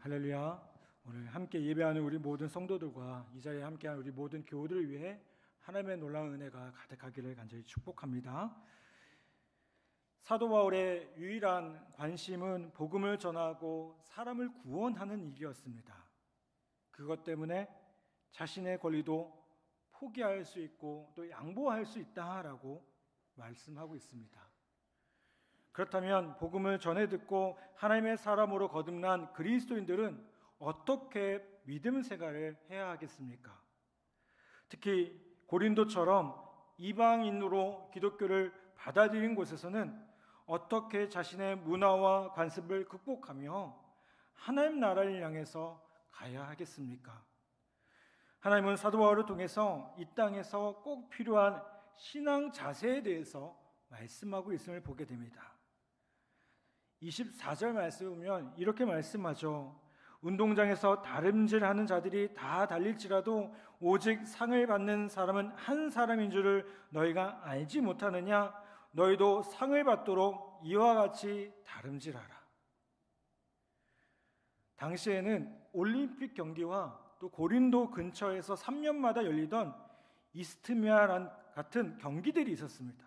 할렐루야. 오늘 함께 예배하는 우리 모든 성도들과 이 자리에 함께하는 우리 모든 교우들을 위해 하나님의 놀라운 은혜가 가득하기를 간절히 축복합니다. 사도 바울의 유일한 관심은 복음을 전하고 사람을 구원하는 일이었습니다. 그것 때문에 자신의 권리도 포기할 수 있고 또 양보할 수 있다라고 말씀하고 있습니다. 그렇다면 복음을 전해 듣고 하나님의 사람으로 거듭난 그리스도인들은 어떻게 믿음 생활을 해야 하겠습니까? 특히 고린도처럼 이방인으로 기독교를 받아들인 곳에서는 어떻게 자신의 문화와 관습을 극복하며 하나님 나라를 향해서 가야 하겠습니까? 하나님은 사도 바울을 통해서 이 땅에서 꼭 필요한 신앙 자세에 대해서 말씀하고 있음을 보게 됩니다. 24절 말씀을 보면 이렇게 말씀하죠. 운동장에서 다름질하는 자들이 다 달릴지라도 오직 상을 받는 사람은 한 사람인 줄을 너희가 알지 못하느냐? 너희도 상을 받도록 이와 같이 다름질하라. 당시에는 올림픽 경기와 또 고린도 근처에서 3년마다 열리던 이스트미아 같은 경기들이 있었습니다.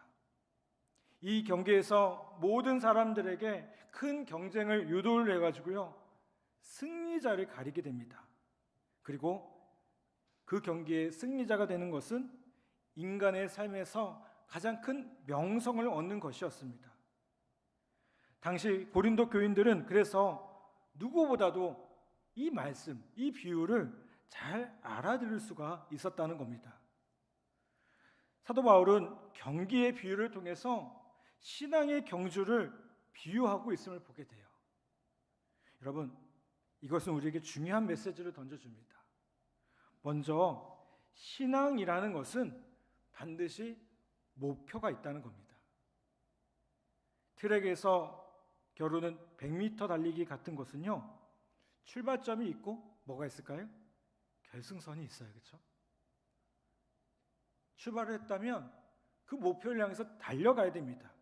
이 경기에서 모든 사람들에게 큰 경쟁을 유도를 해가지고요 승리자를 가리게 됩니다. 그리고 그 경기의 승리자가 되는 것은 인간의 삶에서 가장 큰 명성을 얻는 것이었습니다. 당시 고린도 교인들은 그래서 누구보다도 이 말씀, 이 비유를 잘 알아들을 수가 있었다는 겁니다. 사도 바울은 경기의 비유를 통해서 신앙의 경주를 비유하고 있음을 보게 돼요. 여러분, 이것은 우리에게 중요한 메시지를 던져줍니다. 먼저 신앙이라는 것은 반드시 목표가 있다는 겁니다. 트랙에서 겨루는 100m 달리기 같은 것은요 출발점이 있고 뭐가 있을까요? 결승선이 있어요. 그렇죠? 출발을 했다면 그 목표를 향해서 달려가야 됩니다.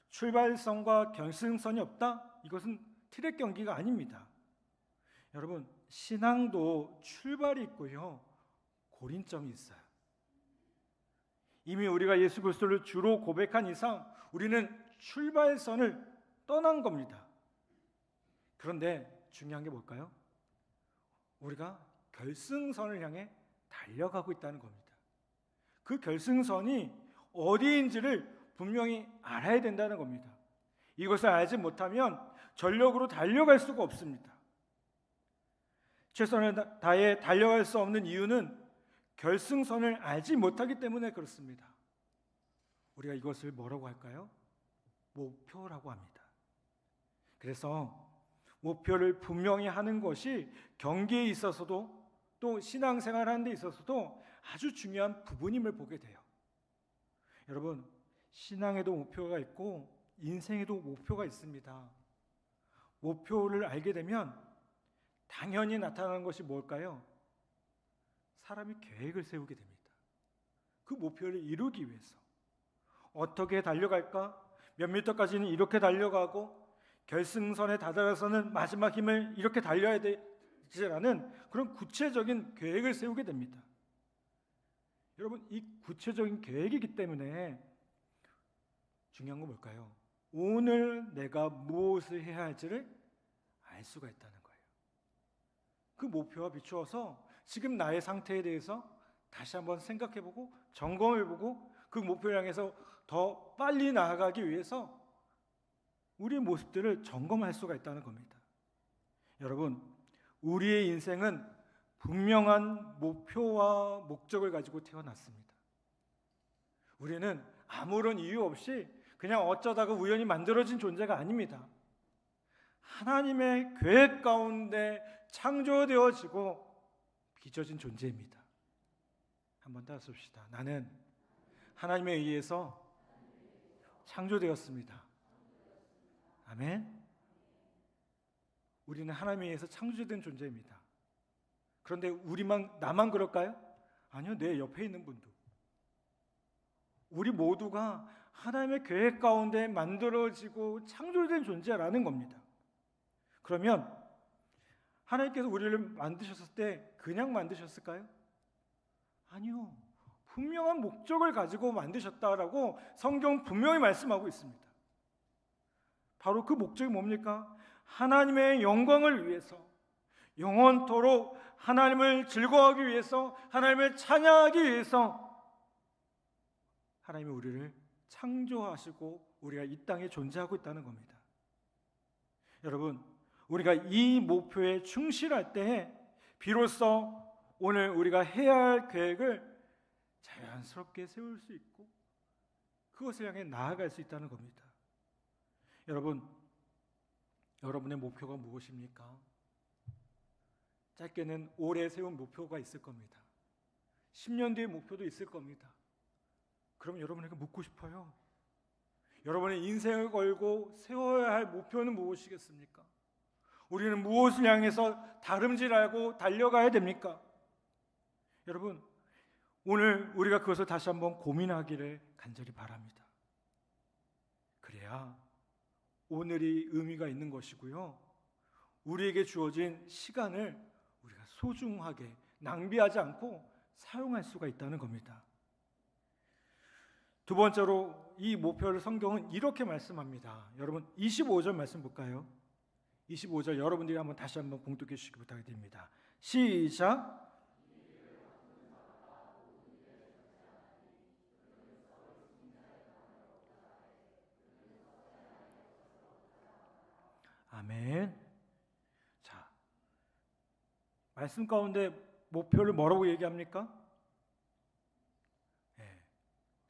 출발선과 결승선이 없다? 이것은 트랙 경기가 아닙니다. 여러분, 신앙도 출발이 있고요 고린점이 있어요. 이미 우리가 예수 그리스도를 주로 고백한 이상 우리는 출발선을 떠난 겁니다. 그런데 중요한 게 뭘까요? 우리가 결승선을 향해 달려가고 있다는 겁니다. 그 결승선이 어디인지를 분명히 알아야 된다는 겁니다. 이것을 알지 못하면 전력으로 달려갈 수가 없습니다. 최선을 다해 달려갈 수 없는 이유는 결승선을 알지 못하기 때문에 그렇습니다. 우리가 이것을 뭐라고 할까요? 목표라고 합니다. 그래서 목표를 분명히 하는 것이 경기에 있어서도 또 신앙생활하는 데 있어서도 아주 중요한 부분임을 보게 돼요. 여러분, 신앙에도 목표가 있고 인생에도 목표가 있습니다. 목표를 알게 되면 당연히 나타나는 것이 뭘까요? 사람이 계획을 세우게 됩니다. 그 목표를 이루기 위해서 어떻게 달려갈까? 몇 미터까지는 이렇게 달려가고 결승선에 다다라서는 마지막 힘을 이렇게 달려야 되지라는 그런 구체적인 계획을 세우게 됩니다. 여러분, 이 구체적인 계획이기 때문에 중요한 건 뭘까요? 오늘 내가 무엇을 해야 할지를 알 수가 있다는 거예요. 그 목표와 비추어서 지금 나의 상태에 대해서 다시 한번 생각해보고 점검해보고 그 목표를 향해서 더 빨리 나아가기 위해서 우리의 모습들을 점검할 수가 있다는 겁니다. 여러분, 우리의 인생은 분명한 목표와 목적을 가지고 태어났습니다. 우리는 아무런 이유 없이 그냥 어쩌다가 우연히 만들어진 존재가 아닙니다. 하나님의 계획 가운데 창조되어지고 빚어진 존재입니다. 한번 따라해봅시다. 나는 하나님에 의해서 창조되었습니다. 아멘. 우리는 하나님에 의해서 창조된 존재입니다. 그런데 나만 그럴까요? 아니요, 내 옆에 있는 분도. 우리 모두가 하나님의 계획 가운데 만들어지고 창조된 존재라는 겁니다. 그러면 하나님께서 우리를 만드셨을 때 그냥 만드셨을까요? 아니요. 분명한 목적을 가지고 만드셨다라고 성경 분명히 말씀하고 있습니다. 바로 그 목적이 뭡니까? 하나님의 영광을 위해서, 영원토록 하나님을 즐거워하기 위해서, 하나님을 찬양하기 위해서 하나님이 우리를 창조하시고 우리가 이 땅에 존재하고 있다는 겁니다. 여러분, 우리가 이 목표에 충실할 때 비로소 오늘 우리가 해야 할 계획을 자연스럽게 세울 수 있고 그것을 향해 나아갈 수 있다는 겁니다. 여러분, 여러분의 목표가 무엇입니까? 짧게는 올해 세운 목표가 있을 겁니다. 10년 뒤의 목표도 있을 겁니다. 그럼 여러분에게 묻고 싶어요. 여러분의 인생을 걸고 세워야 할 목표는 무엇이겠습니까? 우리는 무엇을 향해서 다름질하고 달려가야 됩니까? 여러분, 오늘 우리가 그것을 다시 한번 고민하기를 간절히 바랍니다. 그래야 오늘이 의미가 있는 것이고요, 우리에게 주어진 시간을 우리가 소중하게 낭비하지 않고 사용할 수가 있다는 겁니다. 두 번째로 이 목표를 성경은 이렇게 말씀합니다. 여러분 25절 말씀 볼까요? 25절 여러분들이 한번 다시 한번 봉독해 주시기 부탁드립니다. 시작. 아멘. 자, 말씀 가운데 목표를 뭐라고 얘기합니까?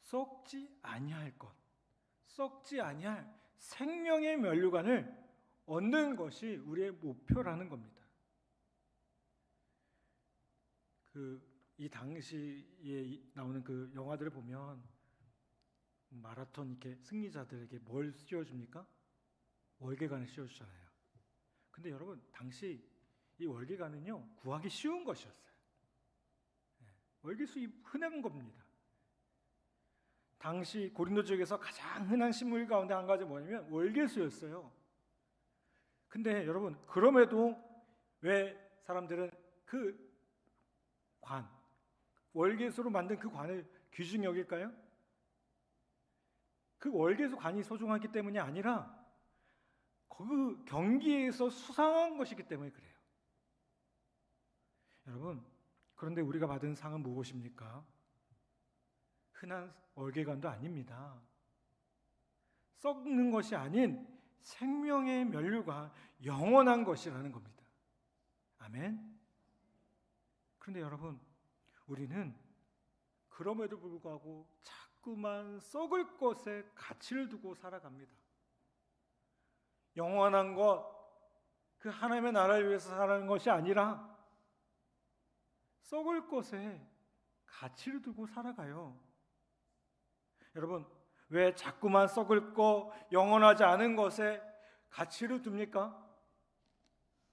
썩지 아니할 것, 썩지 아니할 생명의 면류관을 얻는 것이 우리의 목표라는 겁니다. 이 당시에 나오는 그 영화들을 보면 마라톤 이렇게 승리자들에게 뭘 씌워줍니까? 월계관을 씌워주잖아요. 근데 여러분, 당시 이 월계관은요 구하기 쉬운 것이었어요. 월계수 흔한 겁니다. 당시 고린도 지역에서 가장 흔한 식물 가운데 한 가지 뭐냐면 월계수였어요. 근데 여러분, 그럼에도 왜 사람들은 그 월계수로 만든 그 관을 귀중히 여길까요? 그 월계수 관이 소중하기 때문이 아니라 그 경기에서 수상한 것이기 때문에 그래요. 여러분, 그런데 우리가 받은 상은 무엇입니까? 흔한 월계관도 아닙니다. 썩는 것이 아닌 생명의 면류관, 영원한 것이라는 겁니다. 아멘. 그런데 여러분, 우리는 그럼에도 불구하고 자꾸만 썩을 것에 가치를 두고 살아갑니다. 영원한 것, 그 하나님의 나라를 위해서 살아가는 것이 아니라 썩을 것에 가치를 두고 살아가요. 여러분, 왜 자꾸만 썩을 거, 영원하지 않은 것에 가치를 둡니까?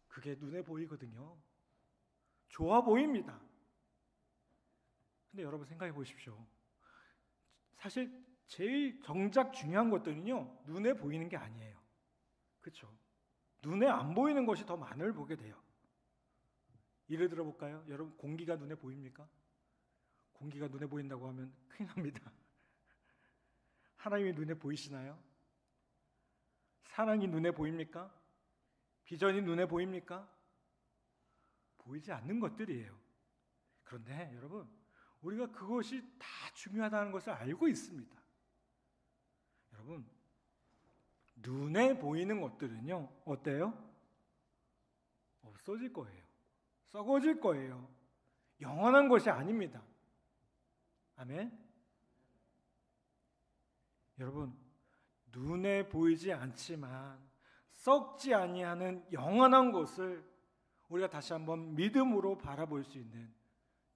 그게 눈에 보이거든요. 좋아 보입니다. 근데 여러분 생각해 보십시오. 사실 제일 정작 중요한 것들은요, 눈에 보이는 게 아니에요. 그렇죠? 눈에 안 보이는 것이 더 많을 보게 돼요. 예를 들어 볼까요? 여러분, 공기가 눈에 보입니까? 공기가 눈에 보인다고 하면 큰일 납니다. 하나님이 눈에 보이시나요? 사랑이 눈에 보입니까? 비전이 눈에 보입니까? 보이지 않는 것들이에요. 그런데 여러분, 우리가 그것이 다 중요하다는 것을 알고 있습니다. 여러분, 눈에 보이는 것들은요, 어때요? 없어질 거예요. 썩어질 거예요. 영원한 것이 아닙니다. 아멘. 여러분, 눈에 보이지 않지만 썩지 아니하는 영원한 것을 우리가 다시 한번 믿음으로 바라볼 수 있는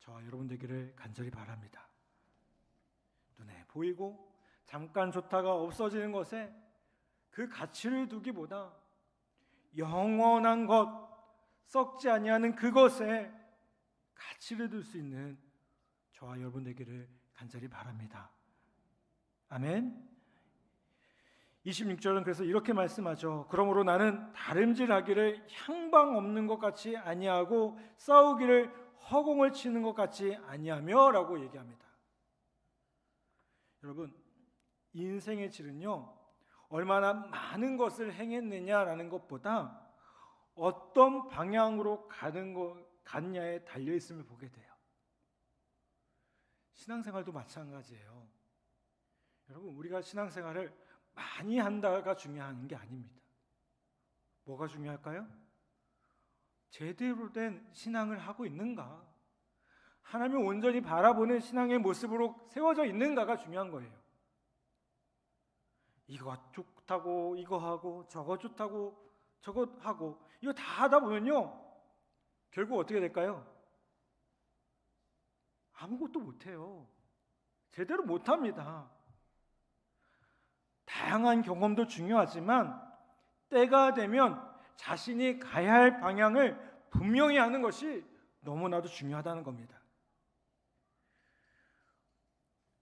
저와 여러분 되기를 간절히 바랍니다. 눈에 보이고 잠깐 좋다가 없어지는 것에 그 가치를 두기보다 영원한 것, 썩지 아니하는 그것에 가치를 둘 수 있는 저와 여러분 되기를 간절히 바랍니다. 아멘. 26절은 그래서 이렇게 말씀하죠. 그러므로 나는 다름질하기를 향방 없는 것 같이 아니하고 싸우기를 허공을 치는 것 같이 아니하며 라고 얘기합니다. 여러분, 인생의 질은요, 얼마나 많은 것을 행했느냐라는 것보다 어떤 방향으로 갔냐에 달려 있음을 보게 돼요. 신앙생활도 마찬가지예요. 여러분, 우리가 신앙생활을 많이 한다가 중요한 게 아닙니다. 뭐가 중요할까요? 제대로 된 신앙을 하고 있는가? 하나님을 온전히 바라보는 신앙의 모습으로 세워져 있는가가 중요한 거예요. 이거 좋다고 이거 하고 저거 좋다고 저거 하고 이거 다 하다 보면요, 결국 어떻게 될까요? 아무것도 못해요. 제대로 못합니다. 다양한 경험도 중요하지만 때가 되면 자신이 가야 할 방향을 분명히 하는 것이 너무나도 중요하다는 겁니다.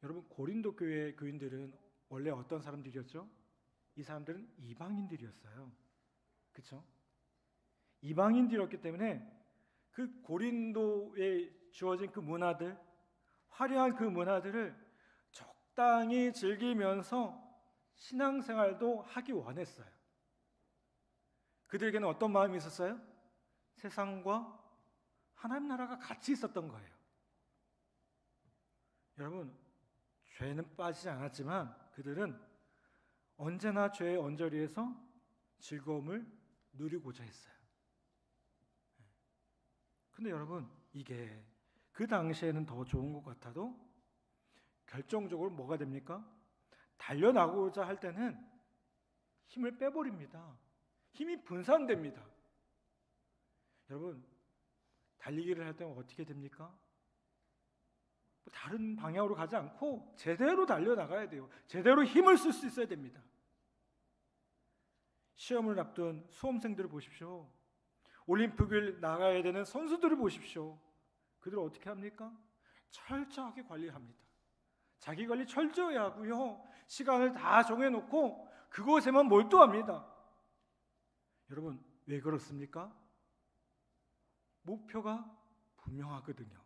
여러분, 고린도 교회 교인들은 원래 어떤 사람들이었죠? 이 사람들은 이방인들이었어요. 그렇죠? 이방인들이었기 때문에 그 고린도에 주어진 그 문화들, 화려한 그 문화들을 적당히 즐기면서 신앙생활도 하기 원했어요. 그들에게는 어떤 마음이 있었어요? 세상과 하나님 나라가 같이 있었던 거예요. 여러분, 죄는 빠지지 않았지만 그들은 언제나 죄의 언저리에서 즐거움을 누리고자 했어요. 근데 여러분, 이게 그 당시에는 더 좋은 것 같아도 결정적으로 뭐가 됩니까? 달려나고자 할 때는 힘을 빼버립니다. 힘이 분산됩니다. 여러분, 달리기를 할 때는 어떻게 됩니까? 다른 방향으로 가지 않고 제대로 달려나가야 돼요. 제대로 힘을 쓸 수 있어야 됩니다. 시험을 앞둔 수험생들을 보십시오. 올림픽을 나가야 되는 선수들을 보십시오. 그들은 어떻게 합니까? 철저하게 관리합니다. 자기 관리 철저히 하고요, 시간을 다 정해놓고 그곳에만 몰두합니다. 여러분, 왜 그렇습니까? 목표가 분명하거든요.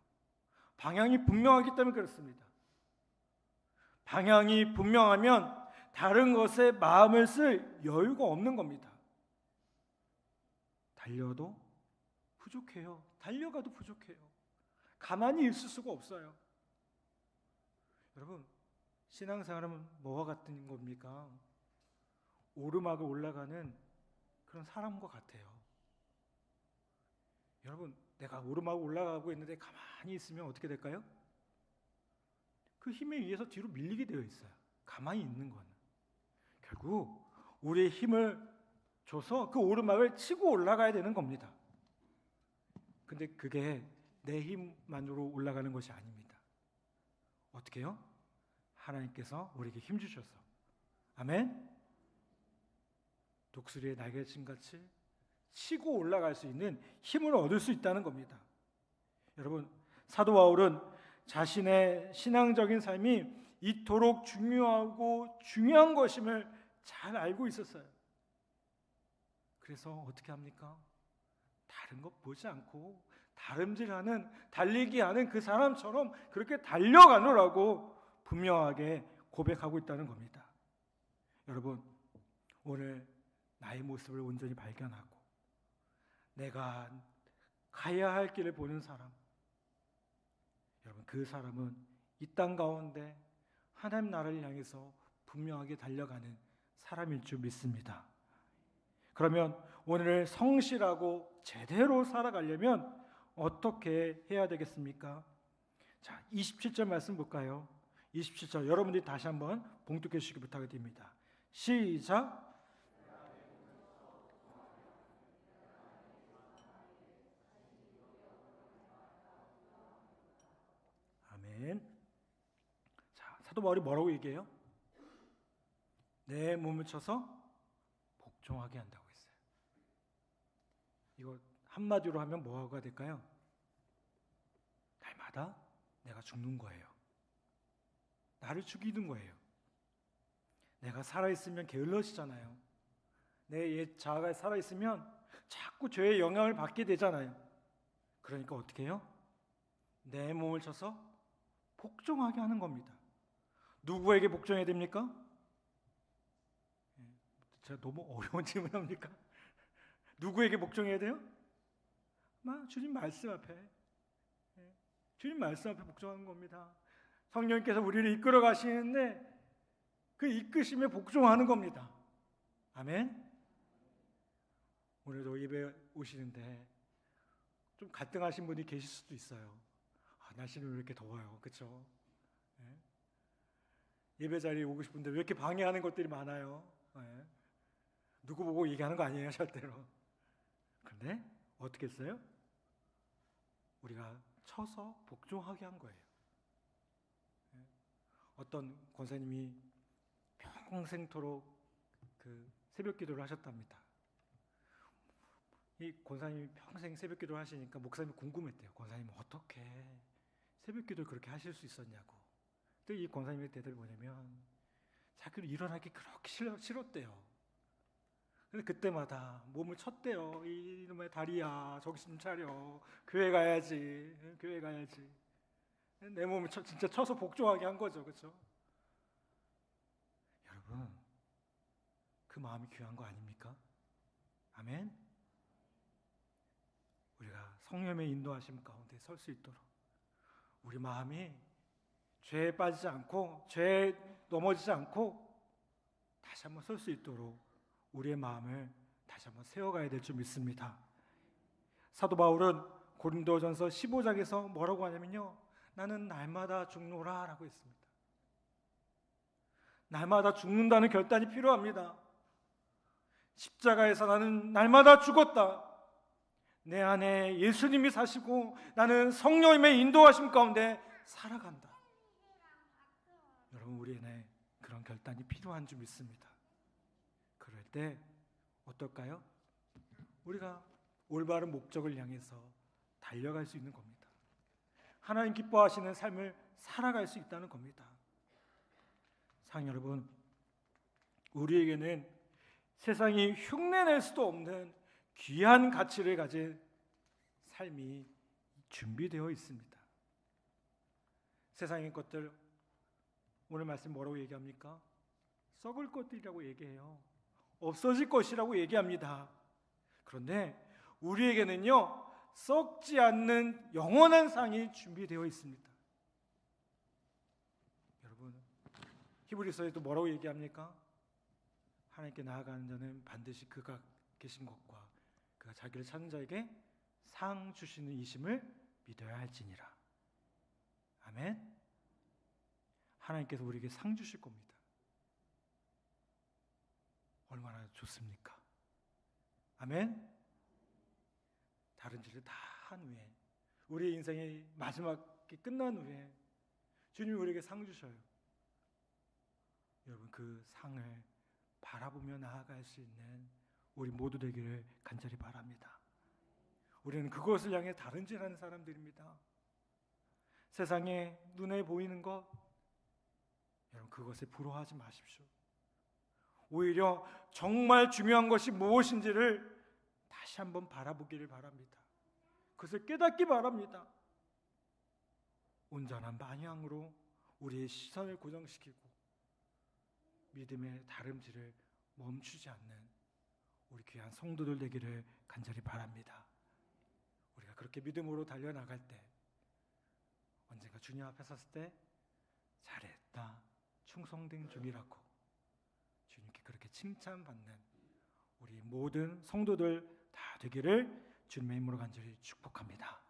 방향이 분명하기 때문에 그렇습니다. 방향이 분명하면 다른 것에 마음을 쓸 여유가 없는 겁니다. 달려도 부족해요. 달려가도 부족해요. 가만히 있을 수가 없어요. 여러분, 신앙생활은 뭐와 같은 겁니까? 오르막을 올라가는 그런 사람과 같아요. 여러분, 내가 오르막을 올라가고 있는데 가만히 있으면 어떻게 될까요? 그 힘에 의해서 뒤로 밀리게 되어 있어요. 가만히 있는 거는. 결국 우리의 힘을 줘서 그 오르막을 치고 올라가야 되는 겁니다. 근데 그게 내 힘만으로 올라가는 것이 아닙니다. 어떻게 해요? 하나님께서 우리에게 힘 주셔서, 아멘? 독수리의 날개침같이 치고 올라갈 수 있는 힘을 얻을 수 있다는 겁니다. 여러분, 사도 바울은 자신의 신앙적인 삶이 이토록 중요하고 중요한 것임을 잘 알고 있었어요. 그래서 어떻게 합니까? 다른 것 보지 않고 다름질하는, 달리기하는 그 사람처럼 그렇게 달려가노라고 분명하게 고백하고 있다는 겁니다. 여러분, 오늘 나의 모습을 온전히 발견하고 내가 가야 할 길을 보는 사람, 여러분, 그 사람은 이 땅 가운데 하나님 나라를 향해서 분명하게 달려가는 사람일 줄 믿습니다. 그러면 오늘 성실하고 제대로 살아가려면 어떻게 해야 되겠습니까? 자, 27절 말씀 볼까요? 27절 여러분들이 다시 한번 봉독해 주시기 부탁드립니다. 시작. 아멘. 자, 사도 바울이 뭐라고 얘기해요? 내 몸을 쳐서 복종하게 한다고 했어요. 이거 한마디로 하면 뭐가 될까요? 날마다 내가 죽는 거예요. 나를 죽이는 거예요. 내가 살아있으면 게을러지잖아요. 내 옛 자아가 살아있으면 자꾸 죄의 영향을 받게 되잖아요. 그러니까 어떻게 해요? 내 몸을 쳐서 복종하게 하는 겁니다. 누구에게 복종해야 됩니까? 제가 너무 어려운 질문합니까? 누구에게 복종해야 돼요? 주님 말씀 앞에, 주님 말씀 앞에 복종하는 겁니다. 성령님께서 우리를 이끌어 가시는데 그 이끄심에 복종하는 겁니다. 아멘. 오늘도 예배 오시는데 좀 갈등하신 분이 계실 수도 있어요. 날씨는 왜 이렇게 더워요, 그렇죠? 예배 자리에 오고 싶은데 왜 이렇게 방해하는 것들이 많아요? 누구 보고 얘기하는 거 아니에요, 절대로. 그런데 어떻게 했어요? 우리가 쳐서 복종하게 한 거예요. 어떤 권사님이 평생토록 그 새벽 기도를 하셨답니다. 이 권사님이 평생 새벽 기도를 하시니까 목사님이 궁금했대요. 권사님 어떻게 새벽 기도를 그렇게 하실 수 있었냐고. 근데 이 권사님의 대답이 뭐냐면 자기도 일어나기 그렇게 싫었대요. 근데 그때마다 몸을 쳤대요. 이놈의 다리야, 정신 좀 차려. 교회 가야지, 교회 가야지. 내 몸을 진짜 쳐서 복종하게 한 거죠, 그렇죠? 여러분, 그 마음이 귀한 거 아닙니까? 아멘. 우리가 성령의 인도하심 가운데 설 수 있도록 우리 마음이 죄에 빠지지 않고 죄에 넘어지지 않고 다시 한번 설 수 있도록 우리의 마음을 다시 한번 세워가야 될 줄 믿습니다. 사도 바울은 고린도전서 15장에서 뭐라고 하냐면요, 나는 날마다 죽노라 라고 했습니다. 날마다 죽는다는 결단이 필요합니다. 십자가에서 나는 날마다 죽었다. 내 안에 예수님이 사시고 나는 성령님의 인도하심 가운데 살아간다. 여러분, 우리 안에 그런 결단이 필요한 줄 믿습니다. 그럴 때 어떨까요? 우리가 올바른 목적을 향해서 달려갈 수 있는 겁니다. 하나님 기뻐하시는 삶을 살아갈 수 있다는 겁니다. 사랑 여러분, 우리에게는 세상이 흉내낼 수도 없는 귀한 가치를 가진 삶이 준비되어 있습니다. 세상의 것들, 오늘 말씀 뭐라고 얘기합니까? 썩을 것들이라고 얘기해요. 없어질 것이라고 얘기합니다. 그런데 우리에게는요, 썩지 않는 영원한 상이 준비되어 있습니다. 여러분, 히브리서에도 뭐라고 얘기합니까? 하나님께 나아가는 자는 반드시 그가 계신 것과 그가 자기를 찾는 자에게 상 주시는 이심을 믿어야 할지니라. 아멘. 하나님께서 우리에게 상 주실 겁니다. 얼마나 좋습니까? 아멘. 다른 일을 다 한 후에, 우리의 인생의 마지막이 끝난 후에 주님이 우리에게 상 주셔요. 여러분, 그 상을 바라보며 나아갈 수 있는 우리 모두 되기를 간절히 바랍니다. 우리는 그것을 향해 다른질하는 사람들입니다. 세상에 눈에 보이는 것, 여러분, 그것에 부러워하지 마십시오. 오히려 정말 중요한 것이 무엇인지를 다시 한번 바라보기를 바랍니다. 그것을 깨닫기 바랍니다. 온전한 방향으로 우리의 시선을 고정시키고 믿음의 다름질을 멈추지 않는 우리 귀한 성도들 되기를 간절히 바랍니다. 우리가 그렇게 믿음으로 달려나갈 때 언젠가 주님 앞에 섰을 때 잘했다, 충성된 종이라고 주님께 그렇게 칭찬받는 우리 모든 성도들 다 되기를 주님의 이름으로 간절히 축복합니다.